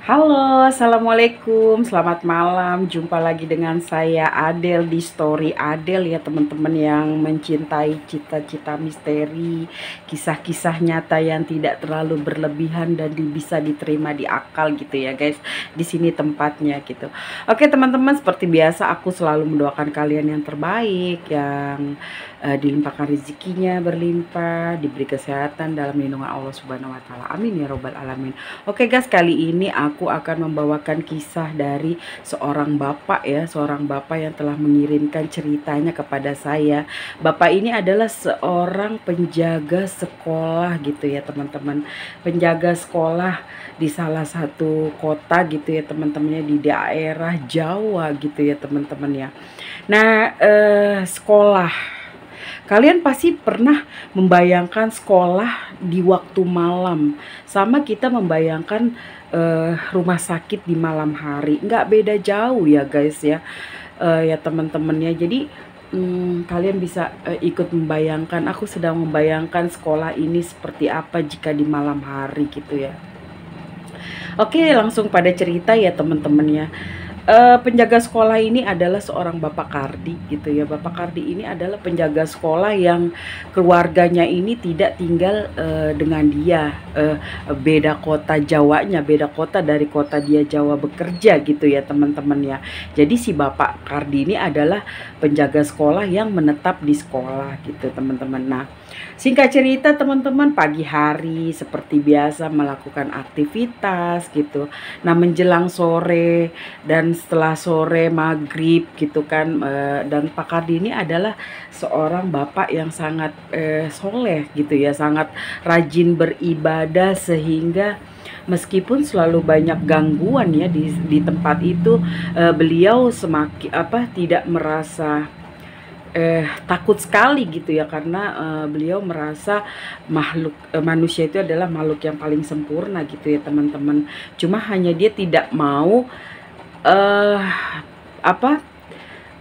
Halo, assalamualaikum, selamat malam. Jumpa lagi dengan saya Adel di Story Adel ya teman-teman yang mencintai cita-cita misteri, kisah-kisah nyata yang tidak terlalu berlebihan dan bisa diterima di akal gitu ya guys. Di sini tempatnya gitu. Oke teman-teman, seperti biasa aku selalu mendoakan kalian yang terbaik, yang dilimpahkan rezekinya berlimpah, diberi kesehatan dalam lindungan Allah Subhanahu wa taala. Amin ya robbal alamin. Oke guys, kali ini aku akan membawakan kisah dari seorang bapak ya, seorang bapak yang telah mengirimkan ceritanya kepada saya. Bapak ini adalah seorang penjaga sekolah gitu ya teman-teman. Penjaga sekolah di salah satu kota gitu ya teman-temannya, di daerah Jawa gitu ya teman-teman ya. Nah, sekolah. Kalian pasti pernah membayangkan sekolah di waktu malam, sama kita membayangkan rumah sakit di malam hari. Nggak beda jauh ya guys ya, ya teman-temannya. Jadi kalian bisa ikut membayangkan, aku sedang membayangkan sekolah ini seperti apa jika di malam hari gitu ya. Oke, langsung pada cerita ya teman-temannya. Penjaga sekolah ini adalah seorang Bapak Kardi gitu ya. Bapak Kardi ini adalah penjaga sekolah yang keluarganya ini tidak tinggal dengan dia, beda kota Jawanya, beda kota dari kota dia Jawa bekerja gitu ya teman-teman ya. Jadi si Bapak Kardi ini adalah penjaga sekolah yang menetap di sekolah gitu teman-teman. Nah, singkat cerita teman-teman, pagi hari seperti biasa melakukan aktivitas gitu. Nah, menjelang sore dan setelah sore maghrib gitu kan, dan Pak Kardi ini adalah seorang bapak yang sangat soleh gitu ya, sangat rajin beribadah, sehingga meskipun selalu banyak gangguan ya di tempat itu, beliau semakin tidak merasa takut sekali gitu ya, karena beliau merasa manusia itu adalah makhluk yang paling sempurna gitu ya teman-teman. Cuma hanya dia tidak mau eh apa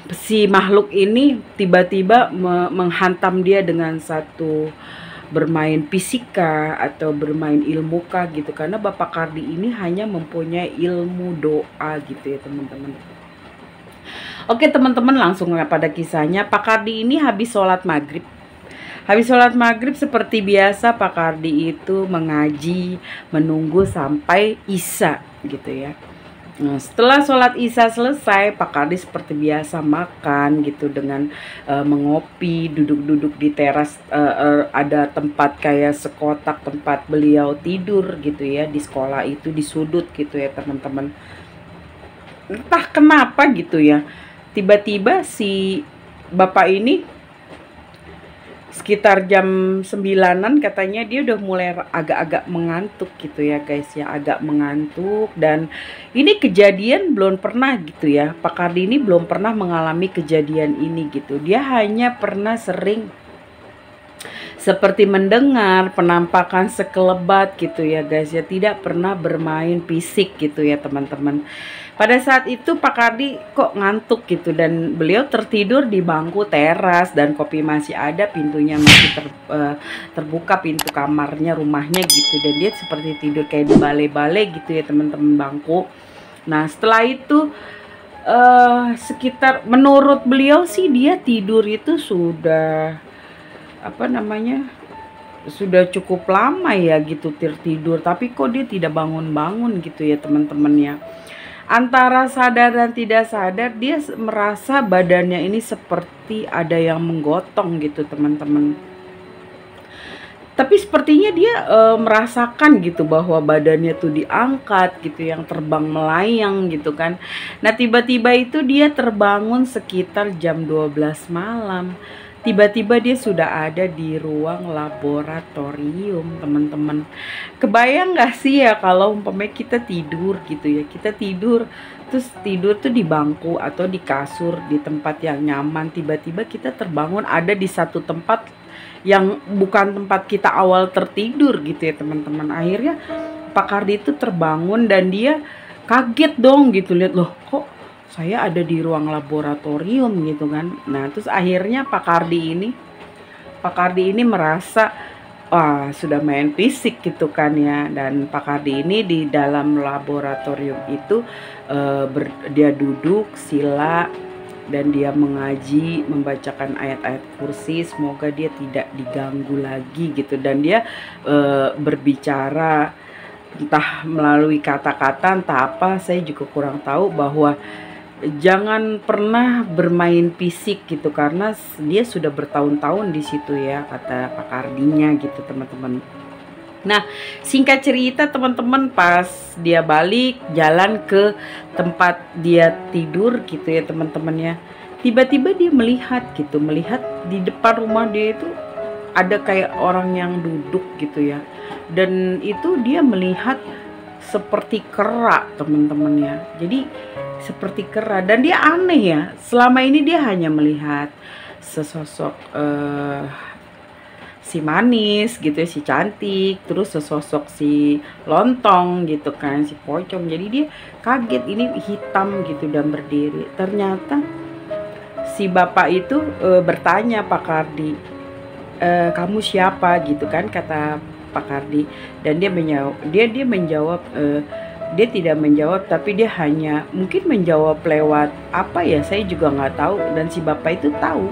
si makhluk ini tiba-tiba menghantam dia dengan satu bermain fisika atau bermain ilmuka gitu, karena Bapak Kardi ini hanya mempunyai ilmu doa gitu ya teman-teman. Oke teman-teman, langsung pada kisahnya. Pak Kardi ini habis sholat maghrib. Habis sholat maghrib seperti biasa Pak Kardi itu mengaji, menunggu sampai Isya gitu ya. Nah, setelah sholat Isya selesai, Pak Kardi seperti biasa makan gitu dengan mengopi, duduk-duduk di teras, ada tempat kayak sekotak tempat beliau tidur gitu ya, di sekolah itu di sudut gitu ya teman-teman. Entah kenapa gitu ya, tiba-tiba si bapak ini sekitar jam 9-an katanya dia udah mulai agak-agak mengantuk gitu ya guys ya, agak mengantuk. Dan ini kejadian belum pernah gitu ya, Pak Kardi ini belum pernah mengalami kejadian ini gitu. Dia hanya pernah sering seperti mendengar penampakan sekelebat gitu ya guys ya, tidak pernah bermain fisik gitu ya teman-teman. Pada saat itu Pak Kardi kok ngantuk gitu, dan beliau tertidur di bangku teras, dan kopi masih ada, pintunya masih terbuka, pintu kamarnya, rumahnya gitu, dan dia seperti tidur kayak di balai-balai gitu ya teman-teman, bangku. Nah setelah itu sekitar, menurut beliau sih dia tidur itu sudah sudah cukup lama ya gitu tertidur, tapi kok dia tidak bangun-bangun gitu ya teman-temannya. Antara sadar dan tidak sadar, dia merasa badannya ini seperti ada yang menggotong gitu teman-teman. Tapi sepertinya dia merasakan gitu bahwa badannya tuh diangkat gitu, yang terbang melayang gitu kan. Nah tiba-tiba itu dia terbangun sekitar jam 12 malam. Tiba-tiba dia sudah ada di ruang laboratorium teman-teman. Kebayang gak sih ya kalau umpamanya kita tidur gitu ya, kita tidur terus tidur tuh di bangku atau di kasur, di tempat yang nyaman, tiba-tiba kita terbangun ada di satu tempat yang bukan tempat kita awal tertidur gitu ya teman-teman. Akhirnya Pak Kardi itu terbangun dan dia kaget dong gitu, lihat loh kok saya ada di ruang laboratorium gitu kan. Nah terus akhirnya Pak Kardi ini merasa wah, sudah main fisik gitu kan ya. Dan Pak Kardi ini di dalam laboratorium itu dia duduk sila dan dia mengaji, membacakan ayat-ayat kursi, semoga dia tidak diganggu lagi gitu. Dan dia berbicara entah melalui kata-kata entah apa, saya juga kurang tahu, bahwa jangan pernah bermain fisik gitu karena dia sudah bertahun-tahun di situ ya, kata Pak Kardinya gitu teman-teman. Nah, singkat cerita teman-teman, pas dia balik jalan ke tempat dia tidur gitu ya teman-teman ya, tiba-tiba dia melihat gitu, melihat di depan rumah dia itu ada kayak orang yang duduk gitu ya. Dan itu dia melihat seperti kera teman-teman ya. Jadi seperti kera, dan dia aneh ya. Selama ini dia hanya melihat sesosok si manis gitu ya, si cantik, terus sesosok si lontong gitu kan, si pocong. Jadi dia kaget, ini hitam gitu dan berdiri. Ternyata si bapak itu bertanya Pak Kardi, kamu siapa gitu kan, kata Pak Kardi. Dan dia menjawab, dia tidak menjawab, tapi dia hanya mungkin menjawab lewat apa ya, saya juga nggak tahu. Dan si bapak itu tahu,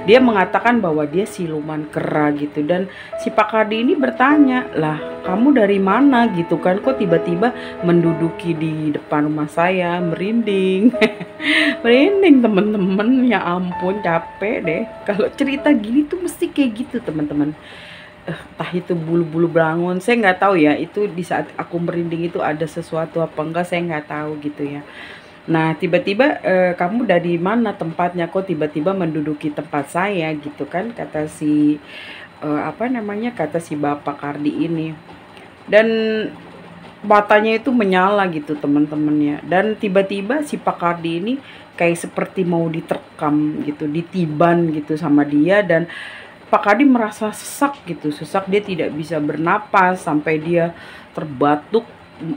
dia mengatakan bahwa dia siluman kera gitu. Dan si Pak Kardi ini bertanya, lah kamu dari mana gitu kan, kok tiba-tiba menduduki di depan rumah saya. Merinding. Merinding temen-temen, ya ampun, capek deh kalau cerita gini tuh, mesti kayak gitu teman-teman. Entah itu bulu-bulu bangun, saya nggak tahu ya, itu di saat aku merinding itu ada sesuatu apa enggak, saya nggak tahu gitu ya. Nah tiba-tiba, kamu dari mana tempatnya, kok tiba-tiba menduduki tempat saya gitu kan, kata si apa namanya, kata si Bapak Kardi ini. Dan matanya itu menyala gitu teman-temannya. Dan tiba-tiba si Pak Kardi ini kayak seperti mau diterkam gitu, ditiban gitu sama dia. Dan Pak Kardi merasa sesak gitu, sesak, dia tidak bisa bernapas sampai dia terbatuk,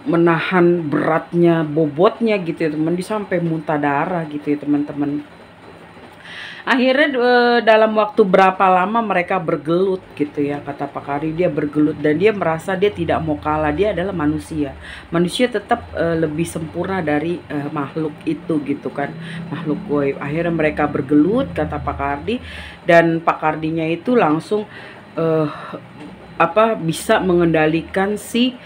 menahan beratnya bobotnya gitu ya teman, dia sampai muntah darah gitu ya teman-teman. Akhirnya dalam waktu berapa lama mereka bergelut gitu ya, kata Pak Kardi, dia bergelut dan dia merasa dia tidak mau kalah, dia adalah manusia. Manusia tetap lebih sempurna dari makhluk itu gitu kan, makhluk goib. Akhirnya mereka bergelut, kata Pak Kardi, dan Pak Kardinya itu langsung bisa mengendalikan si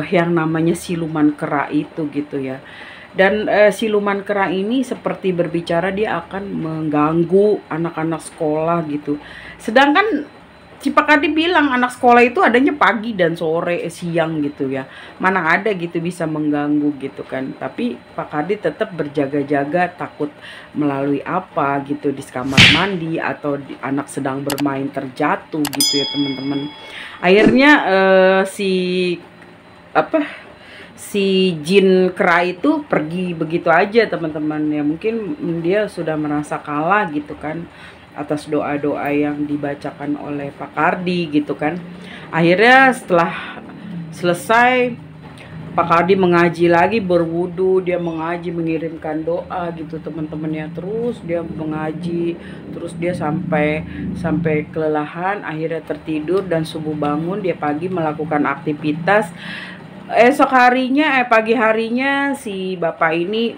yang namanya siluman kera itu gitu ya. Dan siluman kera ini seperti berbicara, dia akan mengganggu anak-anak sekolah gitu. Sedangkan si Pak Kardi bilang anak sekolah itu adanya pagi dan sore, siang gitu ya. Mana ada gitu bisa mengganggu gitu kan. Tapi Pak Kardi tetap berjaga-jaga, takut melalui apa gitu, di kamar mandi atau anak sedang bermain terjatuh gitu ya teman-teman. Akhirnya si jin kera itu pergi begitu aja teman-teman ya. Mungkin dia sudah merasa kalah gitu kan atas doa-doa yang dibacakan oleh Pak Kardi gitu kan. Akhirnya setelah selesai, Pak Kardi mengaji lagi, berwudu, dia mengaji, mengirimkan doa gitu teman-teman ya. Terus dia mengaji, terus dia sampai kelelahan, akhirnya tertidur. Dan subuh bangun, dia pagi melakukan aktivitas. Esok harinya, pagi harinya, si bapak ini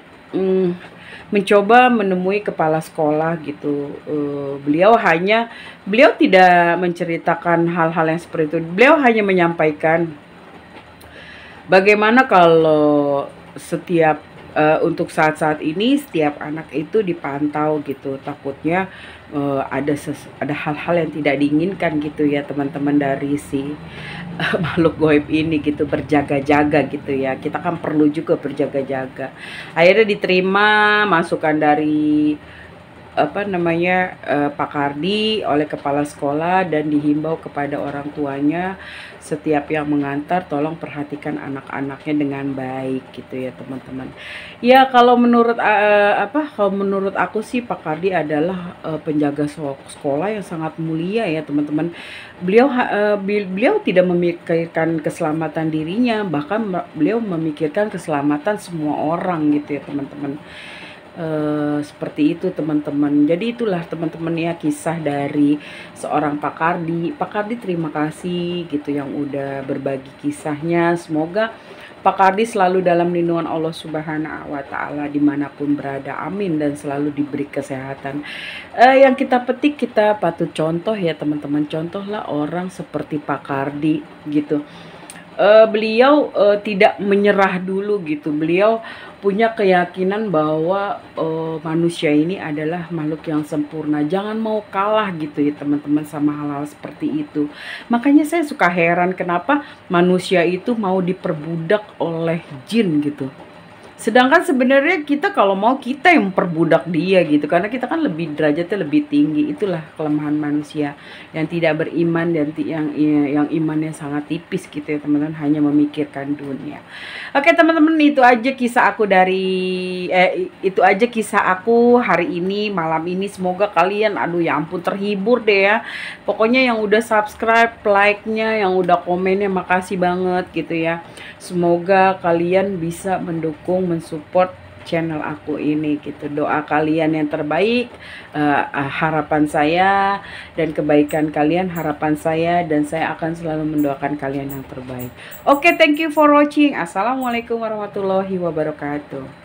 mencoba menemui kepala sekolah gitu. Beliau tidak menceritakan hal-hal yang seperti itu. Beliau hanya menyampaikan bagaimana kalau untuk saat-saat ini setiap anak itu dipantau gitu. Takutnya ada hal-hal yang tidak diinginkan gitu ya teman-teman, dari si makhluk goib ini gitu, berjaga-jaga gitu ya. Kita kan perlu juga berjaga-jaga. Akhirnya diterima masukan dari Pak Kardi oleh kepala sekolah, dan dihimbau kepada orang tuanya setiap yang mengantar tolong perhatikan anak-anaknya dengan baik gitu ya teman-teman. Ya kalau menurut aku sih Pak Kardi adalah penjaga sekolah yang sangat mulia ya teman-teman. Beliau tidak memikirkan keselamatan dirinya, bahkan beliau memikirkan keselamatan semua orang gitu ya teman-teman. Seperti itu teman-teman. Jadi itulah teman-teman ya kisah dari seorang Pak Kardi. Pak Kardi terima kasih gitu yang udah berbagi kisahnya. Semoga Pak Kardi selalu dalam lindungan Allah Subhanahu wa Ta'ala dimanapun berada, amin, dan selalu diberi kesehatan. Yang kita petik, kita patut contoh ya teman-teman, contohlah orang seperti Pak Kardi gitu. Beliau tidak menyerah dulu gitu. Beliau punya keyakinan bahwa manusia ini adalah makhluk yang sempurna. Jangan mau kalah gitu ya teman-teman sama hal-hal seperti itu. Makanya saya suka heran kenapa manusia itu mau diperbudak oleh jin gitu. Sedangkan sebenarnya kita kalau mau kita yang memperbudak dia gitu, karena kita kan lebih derajatnya lebih tinggi. Itulah kelemahan manusia yang tidak beriman dan yang imannya sangat tipis gitu ya teman-teman, hanya memikirkan dunia. Oke teman-teman, itu aja kisah aku hari ini, malam ini. Semoga kalian, aduh ya ampun, terhibur deh ya. Pokoknya yang udah subscribe, like-nya, yang udah komennya, makasih banget gitu ya. Semoga kalian bisa mendukung, mensupport channel aku ini gitu. Doa kalian yang terbaik, harapan saya, dan kebaikan kalian harapan saya, dan saya akan selalu mendoakan kalian yang terbaik. Oke, thank you for watching. Assalamualaikum warahmatullahi wabarakatuh.